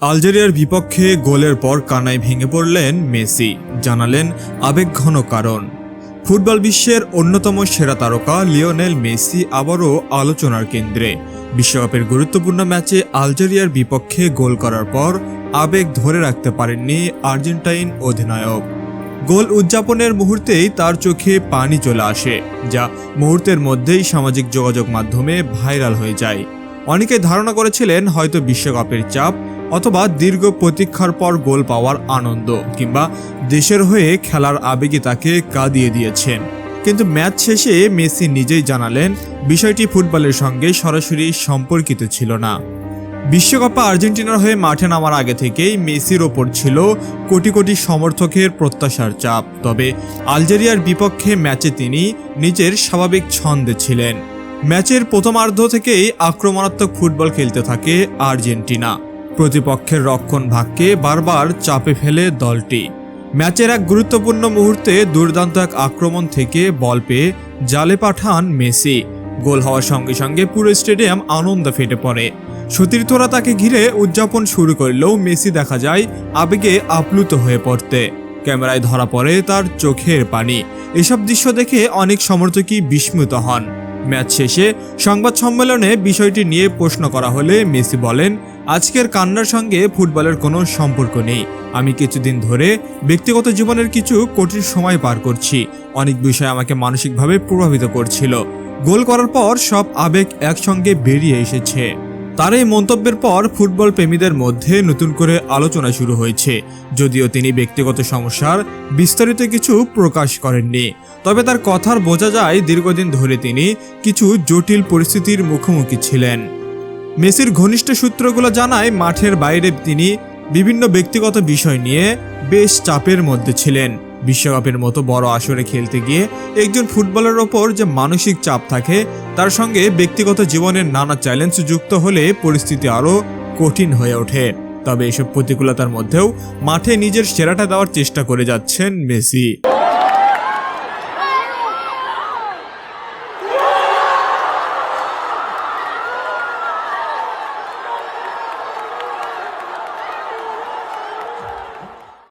আলজেরিয়ার বিপক্ষে গোলের পর কান্নায় ভেঙে পড়লেন মেসি, জানালেন আবেগঘন কারণ। ফুটবল বিশ্বের অন্যতম সেরা তারকা লিওনেল মেসি আবারও আলোচনার কেন্দ্রে। বিশ্বকাপের গুরুত্বপূর্ণ ম্যাচে আলজেরিয়ার বিপক্ষে গোল করার পর আবেগ ধরে রাখতে পারেননি আর্জেন্টাইন অধিনায়ক। গোল উদযাপনের মুহূর্তেই তার চোখে পানি চলে আসে, যা মুহূর্তের মধ্যেই সামাজিক যোগাযোগ মাধ্যমে ভাইরাল হয়ে যায়। অনেকে ধারণা করেছিলেন হয়তো বিশ্বকাপের চাপ, অথবা দীর্ঘ প্রতীক্ষার পর গোল পাওয়ার আনন্দ, কিংবা দেশের হয়ে খেলার আবেগে তাকে কাঁদিয়ে দিয়েছেন। কিন্তু ম্যাচ শেষে মেসি নিজেই জানালেন বিষয়টি ফুটবলের সঙ্গে সরাসরি সম্পর্কিত ছিল না। বিশ্বকাপে আর্জেন্টিনার হয়ে মাঠে নামার আগে থেকেই মেসির ওপর ছিল কোটি কোটি সমর্থকের প্রত্যাশার চাপ। তবে আলজেরিয়ার বিপক্ষে ম্যাচে তিনি নিজের স্বাভাবিক ছন্দে ছিলেন। ম্যাচের প্রথমার্ধ থেকেই আক্রমণাত্মক ফুটবল খেলতে থাকে আর্জেন্টিনা। প্রতিপক্ষের রক্ষণ ভাগকে বারবার চাপে ফেলে দলটি। ম্যাচের এক গুরুত্বপূর্ণ মুহূর্তে দুর্দান্ত এক আক্রমণ থেকে বল পেয়ে জালে পাঠান মেসি। গোল হওয়ার সঙ্গে সঙ্গে পুরো স্টেডিয়াম আনন্দে ফেটে পড়ে। সতীর্থরা তাকে ঘিরে উদযাপন শুরু করলেও মেসি দেখা যায় আবেগে আপ্লুত হয়ে পড়তে। ক্যামেরায় ধরা পড়ে তার চোখের পানি। এসব দৃশ্য দেখে অনেক সমর্থকই বিস্মিত হন। ম্যাচ শেষে সংবাদ সম্মেলনে বিষয়টি নিয়ে প্রশ্ন করা হলে মেসি বলেন, আজকের কান্নার সঙ্গে ফুটবলের কোনো সম্পর্ক নেই। আমি কিছুদিন ধরে ব্যক্তিগত জীবনের কিছু কঠিন সময় পার করছি। অনেক বিষয় আমাকে মানসিকভাবে প্রভাবিত করছিল। গোল করার পর সব আবেগ একসঙ্গে বেরিয়ে এসেছে। তার এই মন্তব্যের পর ফুটবল প্রেমীদের মধ্যে নতুন করে আলোচনা শুরু হয়েছে। যদিও তিনি ব্যক্তিগত সমস্যার বিস্তারিত কিছু প্রকাশ করেননি, তবে তার কথার বোঝা যায় দীর্ঘদিন ধরে তিনি কিছু জটিল পরিস্থিতির মুখোমুখি ছিলেন। মেসির ঘনিষ্ঠ সূত্রগুলো জানায় মাঠের বাইরে তিনি বিভিন্ন ব্যক্তিগত বিষয় নিয়ে বেশ চাপের মধ্যে ছিলেন। বিশ্বকাপের মতো বড় আসরে খেলতে গিয়ে একজন ফুটবলের ওপর যে মানসিক চাপ থাকে, তার সঙ্গে ব্যক্তিগত জীবনের নানা চ্যালেঞ্জ যুক্ত হলে পরিস্থিতি আরও কঠিন হয়ে ওঠে। তবে এসব প্রতিকূলতার মধ্যেও মাঠে নিজের সেরাটা দেওয়ার চেষ্টা করে যাচ্ছেন মেসি।